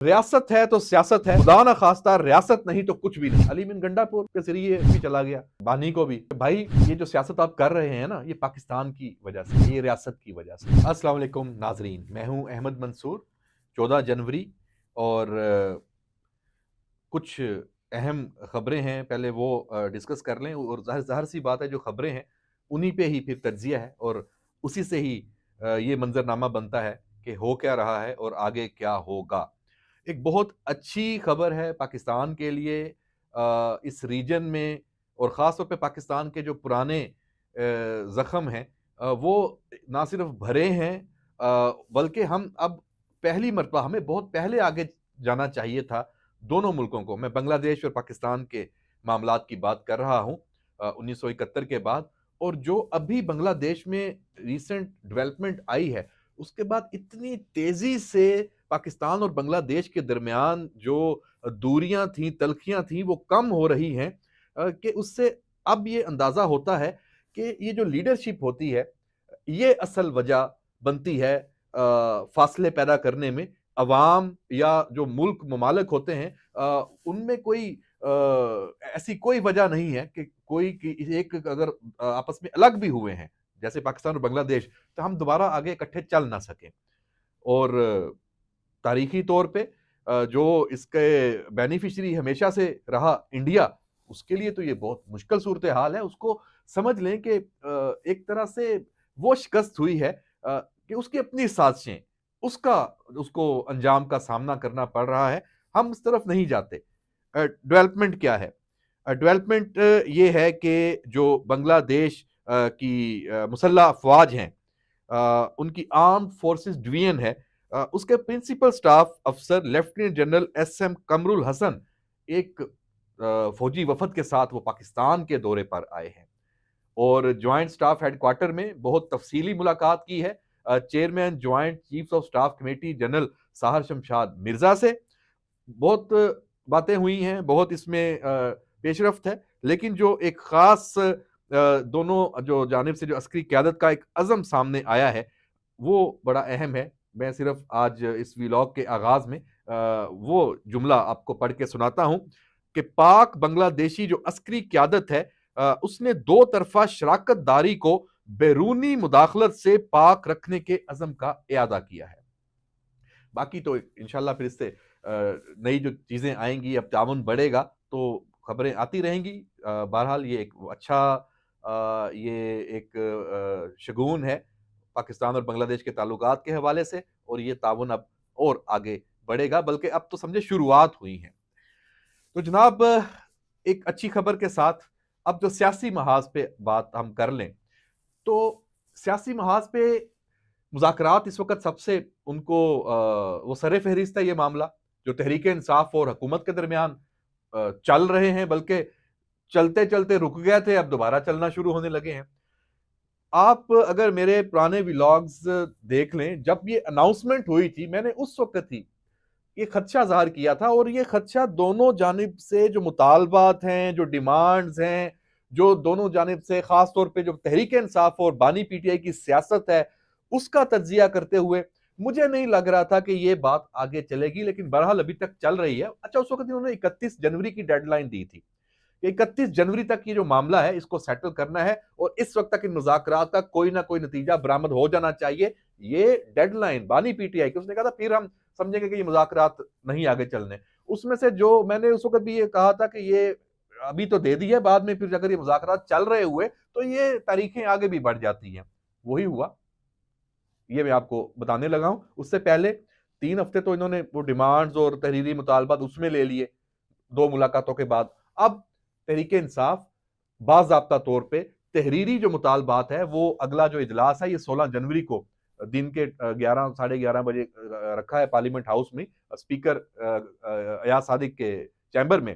रियासत है तो सियासत है, खुदा ना खास्ता रियासत नहीं तो कुछ भी नहीं। अली बिन गंडापुर के जरिए भी चला गया, बानी को भी। भाई ये जो सियासत आप कर रहे हैं ना, ये पाकिस्तान की वजह से, ये रियासत की वजह से। अस्सलाम वालेकुम नाजरीन, मैं हूं अहमद मंसूर। 14 जनवरी और कुछ अहम खबरें हैं, पहले वो डिस्कस कर लें। और ज़ाहिर सी बात है, जो खबरें हैं उन्हीं पे ही फिर तज्जिया है और उसी से ही ये मंजरनामा बनता है कि हो क्या रहा है और आगे क्या होगा। एक बहुत अच्छी खबर है पाकिस्तान के लिए, इस रीजन में, और ख़ास तौर पे पाकिस्तान के जो पुराने ज़ख्म हैं वो ना सिर्फ भरे हैं, बल्कि हम अब पहली मर्तबा, हमें बहुत पहले आगे जाना चाहिए था दोनों मुल्कों को। मैं बांग्लादेश और पाकिस्तान के मामलात की बात कर रहा हूँ 1971 के बाद। और जो अभी बांग्लादेश में रिसेंट डेवलपमेंट आई है, उसके बाद इतनी तेजी से पाकिस्तान और बांग्लादेश के दरमियान जो दूरियां थी, तलखियां थी, वो कम हो रही हैं कि उससे अब ये अंदाजा होता है कि ये जो लीडरशिप होती है, ये असल वजह बनती है फासले पैदा करने में। अवाम या जो मुल्क ममालिक होते हैं, उनमें कोई ऐसी कोई वजह नहीं है कि कोई कि एक अगर आपस में अलग भी हुए हैं, जैसे पाकिस्तान और बांग्लादेश, तो हम दोबारा आगे इकट्ठे चल ना सकें। और तारीखी तौर पे जो इसके बेनिफिशियरी हमेशा से रहा इंडिया, उसके लिए तो ये बहुत मुश्किल सूरत हाल है। उसको समझ लें कि एक तरह से वो शिकस्त हुई है कि उसकी अपनी साजिशें, उसका उसको अंजाम का सामना करना पड़ रहा है। हम उस तरफ नहीं जाते। डेवलपमेंट क्या है? डेवलपमेंट ये है कि जो बांग्लादेश की मुसल्लह अफवाज हैं, उनकी आर्म फोर्सेस डिवीजन है, उसके प्रिंसिपल स्टाफ अफसर lieutenant general S M Kamrul Hasan एक फौजी वफद के साथ वो पाकिस्तान के दौरे पर आए हैं और ज्वाइंट स्टाफ हेडक्वार्टर में बहुत तफसीली मुलाकात की है chairman joint chiefs of staff committee general Sahir Shamshad Mirza से। बहुत बातें हुई हैं, बहुत इसमें पेशरफ्त है। लेकिन जो एक खास दोनों जो जानिब से जो अस्करी क़यादत का एक अज़म सामने आया है, वो बड़ा अहम है। मैं सिर्फ आज इस व्लॉग के आगाज़ में वो जुमला आपको पढ़ के सुनाता हूँ कि पाक बांग्लादेशी जो अस्करी क़यादत है, उसने दो तरफ़ा शराकत दारी को बैरूनी मुदाखलत से पाक रखने के अज़म का इयादा किया है। बाकी तो इंशाल्लाह फिर इससे नई जो चीज़ें आएंगी, अब ताउन बढ़ेगा तो खबरें आती रहेंगी। बहरहाल ये एक अच्छा ये एक शगुन है पाकिस्तान और बांग्लादेश के ताल्लुकात के हवाले से, और ये ताउन अब और आगे बढ़ेगा, बल्कि अब तो समझे शुरुआत हुई है। तो जनाब, एक अच्छी खबर के साथ अब जो सियासी महाज पे बात हम कर लें, तो सियासी महाज पे मुज़ाकरात इस वक़्त सबसे उनको वो सर-ए-फ़हरिस्त है ये मामला, जो तहरीक-ए-इंसाफ और हुकूमत के दरमियान चल रहे हैं, बल्कि चलते-चलते रुक गए थे, अब दोबारा चलना शुरू होने लगे हैं। आप अगर मेरे पुराने व्लॉग्स देख लें, जब ये अनाउंसमेंट हुई थी, मैंने उस वक़्त ही ये खदशा ज़ाहिर किया था, और ये खदशा दोनों जानिब से जो मुतालबात हैं, जो डिमांड्स हैं, जो दोनों जानिब से ख़ास तौर पे जो तहरीक-ए-इंसाफ और बानी पीटीआई की सियासत है, उसका तज्ज़िया करते हुए मुझे नहीं लग रहा था कि ये बात आगे चलेगी, लेकिन बहरहाल अभी तक चल रही है। अच्छा, उस वक़्त इन्होंने 31 जनवरी की डेडलाइन दी थी। 31 जनवरी तक ये जो मामला है, इसको सेटल करना है और इस वक्त तक इन मुज़ाकरात का कोई ना कोई नतीजा बरामद हो जाना चाहिए। ये डेडलाइन बानी पीटीआई की, उसने कहा था फिर हम समझेंगे कि ये मुज़ाकरात नहीं आगे चलने। उसमें से जो मैंने उस वक्त भी ये कहा था कि ये अभी तो दे दी है, बाद में फिर अगर ये मुज़ाकरात चल रहे हुए तो ये तारीखें आगे भी बढ़ जाती हैं। वही हुआ, ये मैं आपको बताने लगा हूं। उससे पहले 3 हफ्ते तो इन्होंने वो डिमांड्स और तहरीरी मुतालबात उसमें ले लिए, 2 मुलाकातों के बाद। अब तहरीक इंसाफ बाज़ाब्ता तौर पे तहरीरी जो मुतालबात है, वो अगला जो इजलास है ये 16 जनवरी को दिन के 11 साढ़े 11 बजे रखा है पार्लियामेंट हाउस में, स्पीकर अयाज सादिक के चैम्बर में।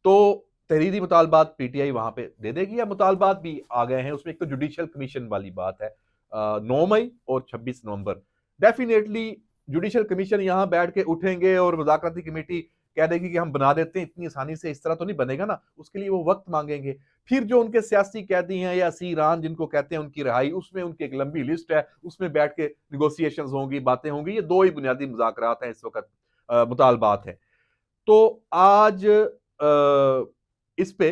तो तहरीरी मुतालबात पीटीआई वहां पे दे देगी, या मुतालबात भी आ गए हैं उसमें। एक तो जुडिशियल कमीशन वाली बात है, 9 मई और 26 नवंबर। डेफिनेटली जुडिशियल कमीशन यहां बैठ के उठेंगे और मुज़ाकराती कमेटी कह देगी कि हम बना देते हैं, इतनी आसानी से इस तरह तो नहीं बनेगा ना, उसके लिए वो वक्त मांगेंगे। फिर जो उनके सियासी कैदी हैं या सीरान जिनको कहते हैं, उनकी रिहाई, उसमें उनकी एक लंबी लिस्ट है, उसमें बैठ के निगोसिएशंस होंगी, बातें होंगी। ये दो ही बुनियादी मुज़ाकरात हैं इस वक्त, मुतालबात हैं। तो आज इस पे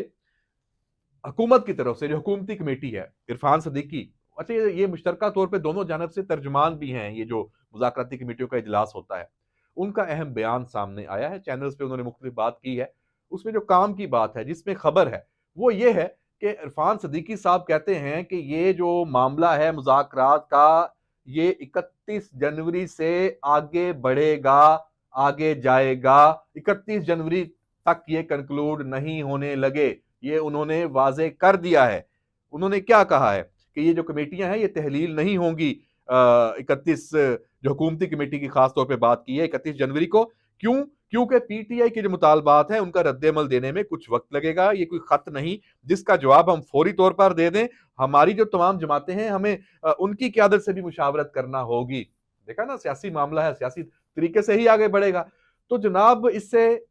हुकूमत की तरफ से जो हुकूमती कमेटी है, इरफान सदीकी, अच्छा ये मुश्तरका तौर पे दोनों जानब से तर्जुमान भी हैं, ये जो मुज़ाकराती कमेटियों का इजलास होता है, उनका अहम बयान सामने आया है, चैनल्स पे उन्होंने मुख्तलिफ बात की है। उसमें जो काम की बात है, जिसमें खबर है, वो ये है कि इरफान सदीकी साहब कहते हैं कि ये जो मामला है मुज़ाकरात का, ये 31 जनवरी से आगे बढ़ेगा, आगे जाएगा, 31 जनवरी तक ये कंक्लूड नहीं होने लगे, ये उन्होंने वाजे कर दिया है। उन्होंने क्या कहा है कि ये जो कमेटियां हैं ये तहलील नहीं होंगी 31, जो हुकूमती कमेटी की खास तौर पे बात की है 31 जनवरी को। क्यों? क्योंकि पीटीआई के जो मुतालबात हैं उनका रद्द-ए-अमल देने में कुछ वक्त लगेगा। ये कोई खत नहीं जिसका जवाब हम फौरी तौर पर दे दें। हमारी जो तमाम जमातें हैं, हमें उनकी क़यादत से भी मुशावरत करना होगी। देखा ना, सियासी मामला है, सियासी तरीके से ही आगे बढ़ेगा। तो जनाब, इससे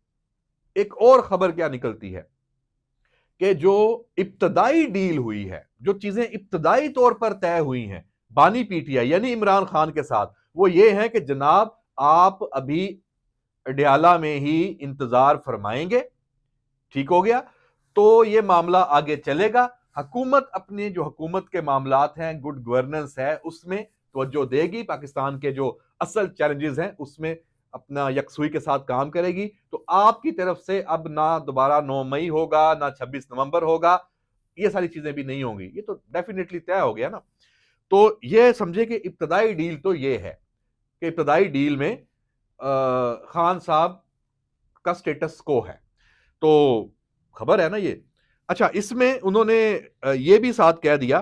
एक और खबर क्या निकलती है कि जो इब्तदाई डील हुई है, जो चीजें इब्तदाई तौर पर तय हुई हैं बानी पीटीआई यानी इमरान खान के साथ, वो ये है कि जनाब आप अभी अडयाला में ही इंतजार फरमाएंगे, ठीक हो गया, तो ये मामला आगे चलेगा। हुकूमत अपने जो हुकूमत के मामलात हैं, गुड गवर्नेंस है, उसमें तवज्जो देगी, पाकिस्तान के जो असल चैलेंजेस हैं उसमें अपना यकसुई के साथ काम करेगी। तो आपकी तरफ से अब ना दोबारा 9 मई होगा, ना 26 नवंबर होगा, ये सारी चीजें भी नहीं होंगी। ये तो डेफिनेटली तय हो गया ना। तो ये समझे कि इब्तदाई डील तो ये है कि इब्तदाई डील में खान साहब का स्टेटस को है। तो खबर है ना ये। अच्छा, इसमें उन्होंने ये भी साथ कह दिया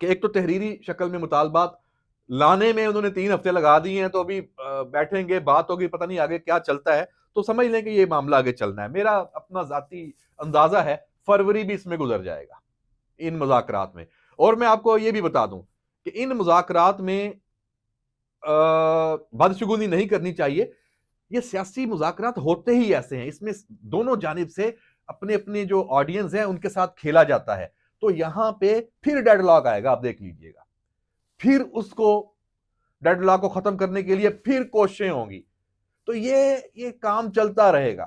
कि एक तो तहरीरी शक्ल में मुतालबात लाने में उन्होंने 3 हफ्ते लगा दिए हैं, तो अभी बैठेंगे, बात होगी, पता नहीं आगे क्या चलता है। तो समझ लें कि ये मामला आगे चलना है। मेरा अपना जाती अंदाजा है फरवरी भी इसमें गुजर जाएगा, इन मुज़ाकरात में। और मैं आपको ये भी बता दूं कि इन मुज़ाकरात में बदशगुनी नहीं करनी चाहिए। ये सियासी मुज़ाकरात होते ही ऐसे हैं, इसमें दोनों जानिब से अपने अपने जो ऑडियंस है उनके साथ खेला जाता है। तो यहां पे फिर डेडलॉक आएगा, आप देख लीजिएगा। फिर उसको डेडलॉक को खत्म करने के लिए फिर कोशिशें होंगी। तो ये काम चलता रहेगा।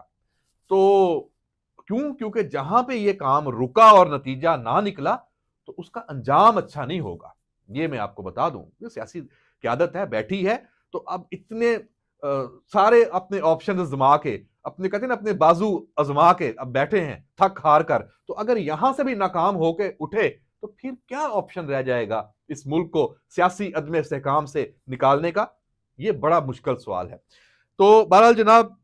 तो क्यों? क्योंकि जहां पे ये काम रुका और नतीजा ना निकला, तो उसका अंजाम अच्छा नहीं होगा। ये मैं आपको बता दूं, ये सियासी क़यादत है, बैठी है, तो अब इतने सारे अपने ऑप्शन आजमा के, अपने कहते हैं ना, अपने बाजू आजमा के अब बैठे हैं थक हार कर। तो अगर यहां से भी नाकाम होके उठे, तो फिर क्या ऑप्शन रह जाएगा इस मुल्क को सियासी अदम इस्तेहकाम से निकालने का? ये बड़ा मुश्किल सवाल है। तो बहरहाल जनाब,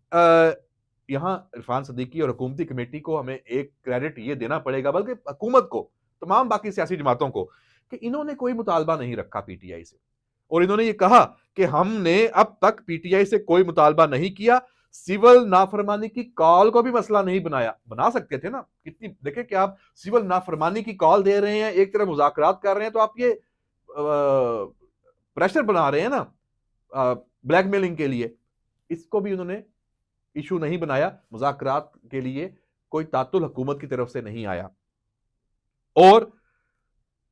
यहां इरफान सदीकी और हुकूमती कमेटी को हमें एक क्रेडिट ये देना पड़ेगा, बल्कि हुकूमत को, तमाम बाकी सियासी जमातों को, कि इन्होंने कोई मुतालबा नहीं रखा पीटीआई से। और इन्होंने ये कहा कि हमने अब तक पीटीआई से कोई मुतालबा नहीं किया, सिविल नाफरमानी की कॉल को भी मसला नहीं बनाया। बना सकते थे ना। कितनी देखें कि आप सिविल नाफरमानी की कॉल दे रहे हैं, एक तरफ मुज़ाकरात कर रहे हैं, तो आप ये प्रेशर बना रहे हैं ना ब्लैकमेलिंग के लिए। इसको भी उन्होंने इशू नहीं बनाया, मुज़ाकरात के लिए कोई तातुल हुकूमत की तरफ से नहीं आया। और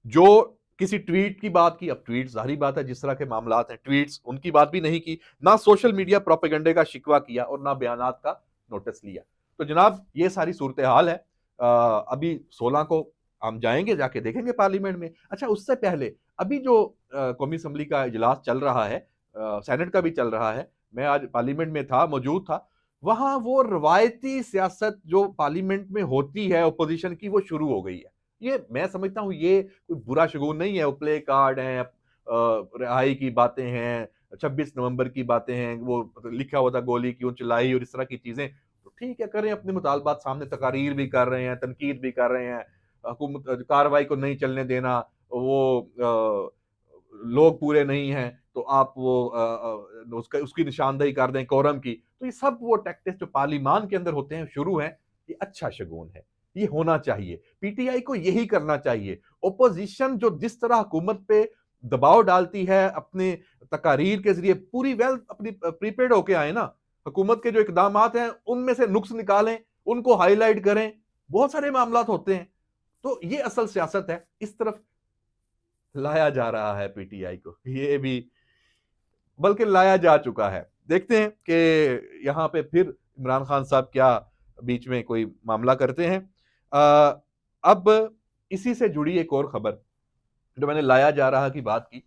जो किसी ट्वीट की बात की, अब ट्वीट जाहिर बात है जिस तरह के मामलात हैं, ट्वीट्स, उनकी बात भी नहीं की, ना सोशल मीडिया प्रोपेगेंडे का शिकवा किया और ना बयानात का नोटिस लिया। तो जनाब, ये सारी सूरत हाल है। अभी 16 को हम जाएंगे, जाके देखेंगे पार्लियामेंट में। अच्छा, उससे पहले अभी जो कौमी असम्बली का इजलास चल रहा है, सेनेट का भी चल रहा है, मैं आज पार्लियामेंट में था, मौजूद था। वहां वो रवायती सियासत जो पार्लियामेंट में होती है अपोजिशन की, वो शुरू हो गई है। ये मैं समझता हूं ये कोई बुरा शगुन नहीं है। वो प्ले कार्ड हैं, रिहाई की बातें हैं, 26 नवंबर की बातें हैं, वो लिखा हुआ था गोली क्यों चलाई और इस तरह की चीजें, तो ठीक है, करें अपने मुतालबात सामने, तकारीर भी कर रहे हैं, तनकीद भी कर रहे हैं। हुकूमत कार्रवाई को नहीं चलने देना, वो लोग पूरे नहीं हैं, तो आप वो उसकी निशानदेही कर दें कोरम की। तो ये सब वो टैक्टिक्स जो पार्लियामान के अंदर होते हैं शुरू हैं, ये अच्छा शगुन है, ये होना चाहिए। पीटीआई को यही करना चाहिए। ओपोजिशन जो जिस तरह हुकूमत पे दबाव डालती है अपने तकारीर के जरिए, पूरी वेल अपनी प्रीपेड होके आए ना, हुकूमत के जो इकदामात हैं उनमें से नुक्स निकालें, उनको हाईलाइट करें। बहुत सारे मामलात होते हैं। तो ये असल सियासत है। इस तरफ लाया जा रहा है पीटीआई को, ये भी बल्कि लाया जा चुका है। देखते हैं कि यहां पे फिर इमरान खान साहब क्या बीच में कोई मामला करते हैं। अब इसी से जुड़ी एक और खबर जो मैंने लाया जा रहा की बात की,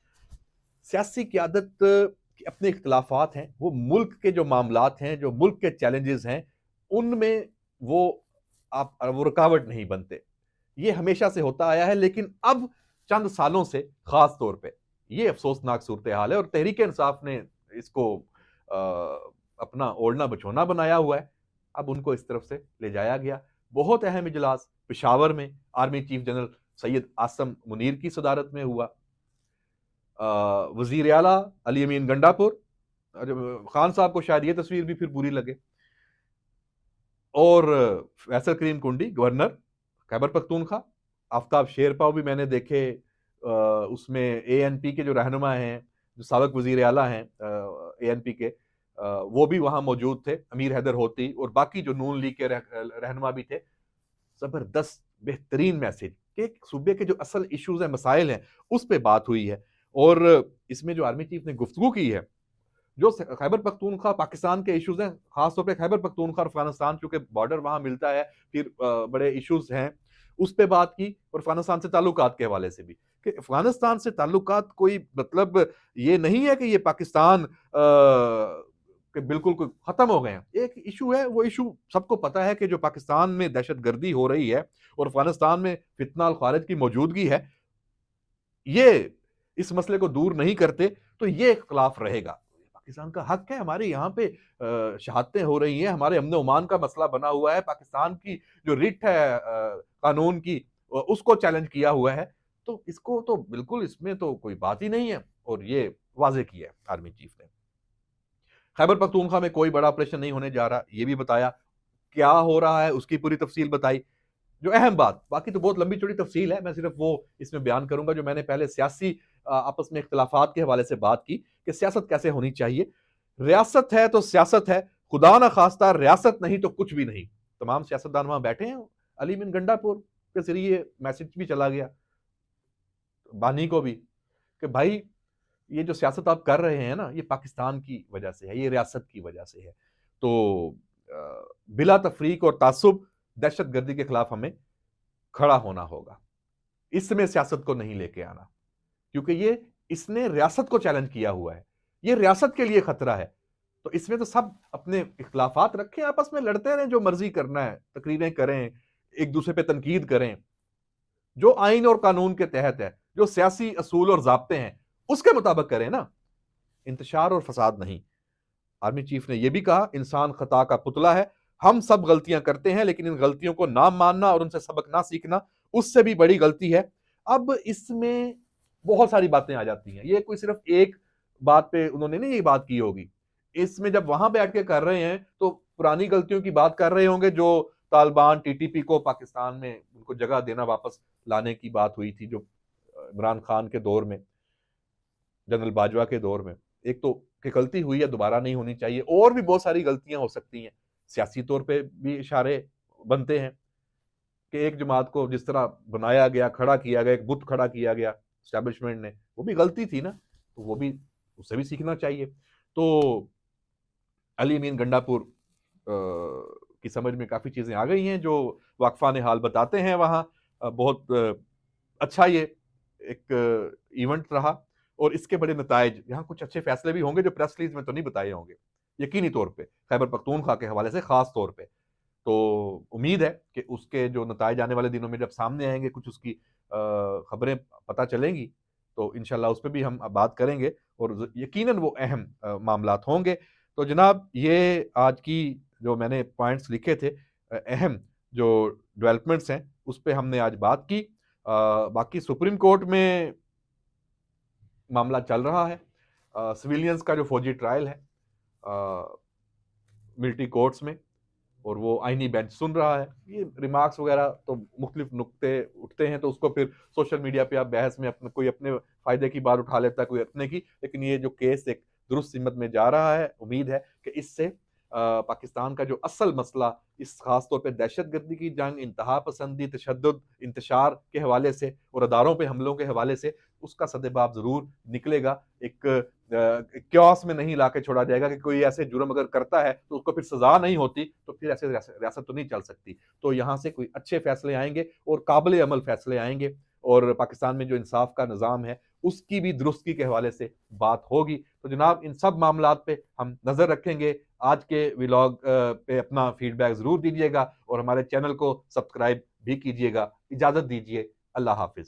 सियासी क़यादत के अपने इख्तिलाफात हैं, वो मुल्क के जो मामलात हैं, जो मुल्क के चैलेंजेस हैं, उनमें वो रुकावट नहीं बनते। ये हमेशा से होता आया है, लेकिन अब चंद सालों से खास तौर पे ये अफसोसनाक सूरत हाल है और तहरीक इंसाफ ने इसको अपना ओढ़ना बछोना बनाया हुआ है। अब उनको इस तरफ से ले जाया गया। बहुत अहम इजलास पेशावर में army chief general Syed Asim Munir की सदारत में हुआ। वजीर आला अली अमीन गंडापुर, खान साहब को शायद ये तस्वीर भी फिर बुरी लगे, और फैसल करीम कुंडी गवर्नर खैबर पख्तूनख्वा, आफ्ताब शेरपाव भी मैंने देखे। उसमें एएनपी के जो रहनुमा हैं, जो साबिक वजीर आला हैं एएनपी के, वो भी वहां मौजूद थे, अमीर हैदर होती, और बाकी जो नून लीग के रहनुमा भी थे। जबरदस्त बेहतरीन मैसेज कि सूबे के जो असल इश्यूज हैं, मसाइल हैं, उस पर बात हुई है। और इसमें जो आर्मी चीफ ने गुफ्तगू की है, जो खैबर पख्तूनख्वा पाकिस्तान के इश्यूज हैं, खासतौर पे खैबर पख्तूनख्वा और अफगानिस्तान, चूंकि बॉर्डर वहां मिलता है, फिर बड़े इश्यूज हैं, उस पे बात की। और अफगानिस्तान से ताल्लुकात के हवाले से भी कि अफगानिस्तान से ताल्लुकात कोई मतलब ये नहीं है कि ये पाकिस्तान कि बिल्कुल खत्म हो गए हैं। एक इशू है, वो इशू सबको पता है कि जो पाकिस्तान में दहशतगर्दी हो रही है और अफगानिस्तान में फितना अल खारिज की मौजूदगी है, ये इस मसले को दूर नहीं करते तो ये इख्तिलाफ रहेगा। पाकिस्तान का हक है, हमारे यहाँ पे शहादतें हो रही हैं, हमारे अमन ओमान का मसला बना हुआ है, पाकिस्तान की जो रिट है कानून की, उसको चैलेंज किया हुआ है। तो इसको तो बिल्कुल, इसमें तो कोई बात ही नहीं है, और ये वाजे किया है आर्मी चीफ ने। खैबर पख्तूनख्वा में कोई बड़ा ऑपरेशन नहीं होने जा रहा, ये भी बताया। क्या हो रहा है उसकी पूरी तफसील बताई। जो अहम बात, बाकी तो बहुत लंबी चौड़ी तफसील है, मैं सिर्फ वो इसमें बयान करूंगा जो मैंने पहले सियासी आपस में इख्तिलाफात के हवाले से बात की कि सियासत कैसे होनी चाहिए। रियासत है तो सियासत है, खुदा ना खास्ता रियासत नहीं तो कुछ भी नहीं। तमाम सियासतदान वहां बैठे हैं। अली बिन गंडापुर के जरिए मैसेज भी चला गया बानी को भी कि भाई ये जो सियासत आप कर रहे हैं ना, ये पाकिस्तान की वजह से है, ये रियासत की वजह से है। तो बिला तफरीक और तासुब दहशतगर्दी के खिलाफ हमें खड़ा होना होगा। इसमें सियासत को नहीं लेके आना, क्योंकि ये इसने रियासत को चैलेंज किया हुआ है, ये रियासत के लिए खतरा है। तो इसमें तो सब अपने इख्तिलाफात रखें, आपस में लड़ते रहें, जो मर्जी करना है, तकरीरें करें, एक दूसरे पे तनकीद करें, जो आइन और कानून के तहत है, जो सियासी असूल और ज़ाब्ते हैं, उसके मुताबिक करें ना, इंतशार और फसाद नहीं। आर्मी चीफ ने यह भी कहा, इंसान खता का पुतला है, हम सब गलतियां करते हैं, लेकिन इन गलतियों को ना मानना और उनसे सबक ना सीखना उससे भी बड़ी गलती है। अब इसमें बहुत सारी बातें आ जाती हैं, ये कोई सिर्फ एक बात पे उन्होंने नहीं ये बात की होगी। इसमें जब वहां बैठ के कर रहे हैं तो पुरानी गलतियों की बात कर रहे होंगे, जो तालिबान टीटीपी को पाकिस्तान में उनको जगह देना, वापस लाने की बात हुई थी, जो इमरान खान के दौर में, जनरल बाजवा के दौर में। एक तो कि गलती हुई है, दोबारा नहीं होनी चाहिए। और भी बहुत सारी गलतियां हो सकती हैं, सियासी तौर पे भी इशारे बनते हैं कि एक जमात को जिस तरह बनाया गया, खड़ा किया गया, एक बुत खड़ा किया गया एस्टैब्लिशमेंट ने, वो भी गलती थी ना, तो वो भी, उससे भी सीखना चाहिए। तो अली अमीन गंडापुर की समझ में काफ़ी चीज़ें आ गई हैं जो वाकफा ने हाल बताते हैं वहाँ। बहुत अच्छा ये एक इवेंट रहा, और इसके बड़े नतायज, यहाँ कुछ अच्छे फैसले भी होंगे जो प्रेस रिलीज में तो नहीं बताए होंगे, यकीनी तौर पे खैबर पख्तूनख्वा के हवाले से खास तौर पे। तो उम्मीद है कि उसके जो नतायज आने वाले दिनों में जब सामने आएंगे, कुछ उसकी खबरें पता चलेंगी, तो इंशाल्लाह उस पर भी हम बात करेंगे, और यकीनन वो अहम मामलात होंगे। तो जनाब, ये आज की जो मैंने पॉइंट्स लिखे थे, अहम जो डेवलपमेंट्स हैं, उस पर हमने आज बात की। बाकी सुप्रीम कोर्ट में मामला चल रहा है, सिविलियंस का जो फौजी ट्रायल है मिलिट्री कोर्ट्स में, और वो आईनी बेंच सुन रहा है। ये रिमार्क्स वगैरह तो मुख्तलिफ नुक्ते उठते हैं, तो उसको फिर सोशल मीडिया पे आप बहस में कोई अपने फायदे की बात उठा लेता है, कोई अपने की, लेकिन ये जो केस एक दुरुस्त सिमत में जा रहा है, उम्मीद है कि इससे पाकिस्तान का जो असल मसला इस खास तौर पे दहशतगर्दी की जंग, इंतहा पसंदी, तशद्दुद, इंतशार के हवाले से और अदारों पे हमलों के हवाले से उसका सदेबाब ज़रूर निकलेगा। एक क्योस में नहीं लाके छोड़ा जाएगा कि कोई ऐसे जुर्म अगर करता है तो उसको फिर सज़ा नहीं होती, तो फिर ऐसे रियासत तो नहीं चल सकती। तो यहाँ से कोई अच्छे फैसले आएँगे और काबिल अमल फैसले आएँगे और पाकिस्तान में जो इंसाफ का निज़ाम है, उसकी भी दुरुस्ती के हवाले से बात होगी। तो जनाब इन सब मामलात पे हम नज़र रखेंगे। आज के व्लॉग पे अपना फीडबैक ज़रूर दीजिएगा और हमारे चैनल को सब्सक्राइब भी कीजिएगा। इजाज़त दीजिए। अल्लाह हाफ़िज़।